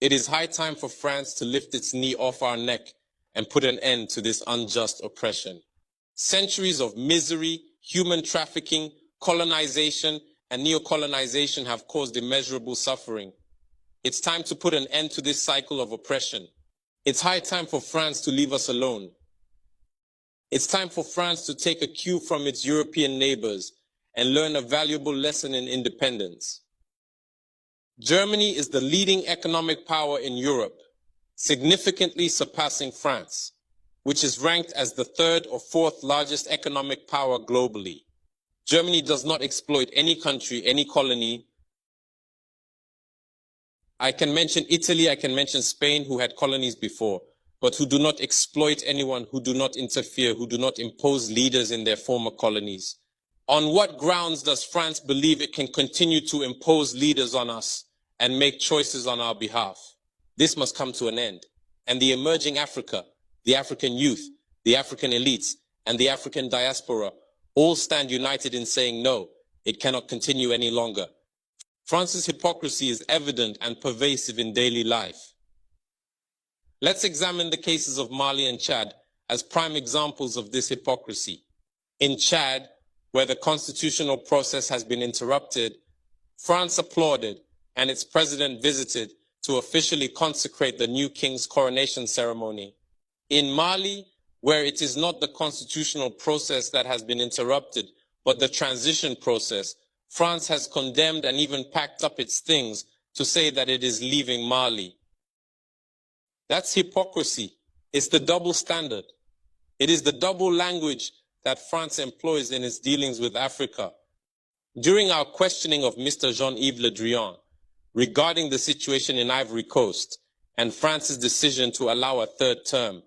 It is high time for France to lift its knee off our neck and put an end to this unjust oppression. Centuries of misery, human trafficking, colonization, and neocolonization have caused immeasurable suffering. It's time to put an end to this cycle of oppression. It's high time for France to leave us alone. It's time for France to take a cue from its European neighbors and learn a valuable lesson in independence. Germany is the leading economic power in Europe, significantly surpassing France, which is ranked as the third or fourth largest economic power globally. Germany does not exploit any country, any colony. I can mention Italy, I can mention Spain, who had colonies before, but who do not exploit anyone, who do not interfere, who do not impose leaders in their former colonies. On what grounds does France believe it can continue to impose leaders on us and make choices on our behalf? This must come to an end. And the emerging Africa, the African youth, the African elites, and the African diaspora all stand united in saying no, it cannot continue any longer. France's hypocrisy is evident and pervasive in daily life. Let's examine the cases of Mali and Chad as prime examples of this hypocrisy. In Chad, where the constitutional process has been interrupted, France applauded and its president visited to officially consecrate the new king's coronation ceremony. In Mali, where it is not the constitutional process that has been interrupted, but the transition process, France has condemned and even packed up its things to say that it is leaving Mali. That's hypocrisy. It's the double standard. It is the double language that France employs in its dealings with Africa. During our questioning of Mr. Jean-Yves Le Drian regarding the situation in Ivory Coast and France's decision to allow a third term,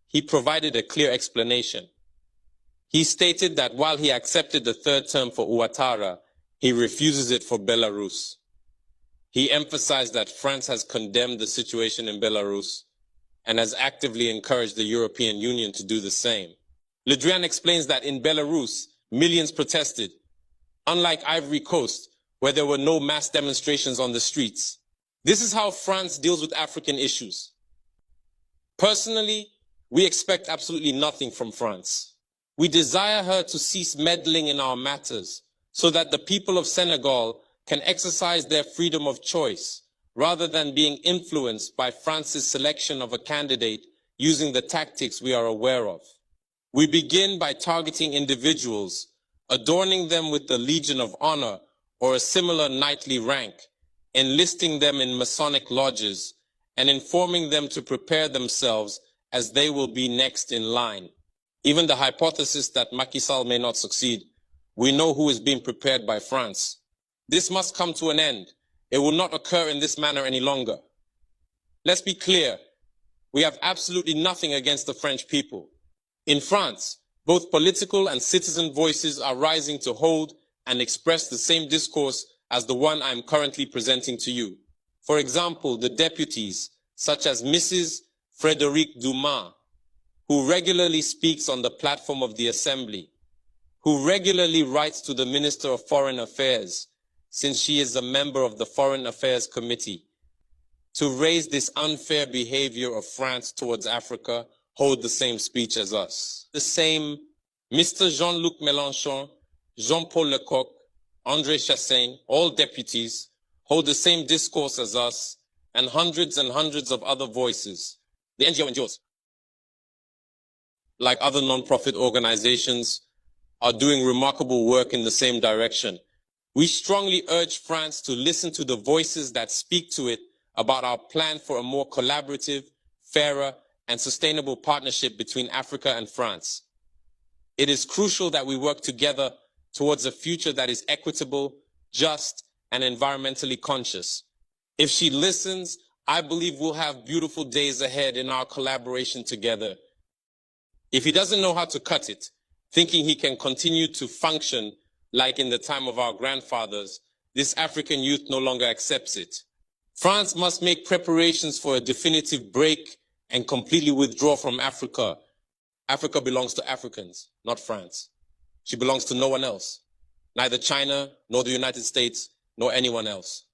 he provided a clear explanation. He stated that while he accepted the third term for Ouattara, he refuses it for Belarus. He emphasized that France has condemned the situation in Belarus and has actively encouraged the European Union to do the same. Le Drian explains that in Belarus, millions protested, unlike Ivory Coast, where there were no mass demonstrations on the streets. This is how France deals with African issues. Personally, we expect absolutely nothing from France. We desire her to cease meddling in our matters so that the people of Senegal can exercise their freedom of choice rather than being influenced by France's selection of a candidate using the tactics we are aware of. We begin by targeting individuals, adorning them with the Legion of Honor or a similar knightly rank, enlisting them in Masonic lodges, and informing them to prepare themselves as they will be next in line. Even the hypothesis that Macky Sall may not succeed, we know who is being prepared by France. This must come to an end. It will not occur in this manner any longer. Let's be clear. We have absolutely nothing against the French people. In France, both political and citizen voices are rising to hold and express the same discourse as the one I am currently presenting to you. For example, the deputies, such as Mrs. Frédérique Dumas, who regularly speaks on the platform of the Assembly, who regularly writes to the Minister of Foreign Affairs, since she is a member of the Foreign Affairs Committee, to raise this unfair behavior of France towards Africa, hold the same speech as us. The same Mr. Jean-Luc Mélenchon, Jean-Paul Lecoq, André Chassaigne, all deputies, hold the same discourse as us, and hundreds of other voices. The NGOs, like other non-profit organizations, are doing remarkable work in the same direction. We strongly urge France to listen to the voices that speak to it about our plan for a more collaborative, fairer, and sustainable partnership between Africa and France. It is crucial that we work together towards a future that is equitable, just, and environmentally conscious. If she listens, I believe we'll have beautiful days ahead in our collaboration together. If he doesn't know how to cut it, thinking he can continue to function like in the time of our grandfathers, this African youth no longer accepts it. France must make preparations for a definitive break and completely withdraw from Africa. Africa belongs to Africans, not France. She belongs to no one else, neither China, nor the United States, nor anyone else.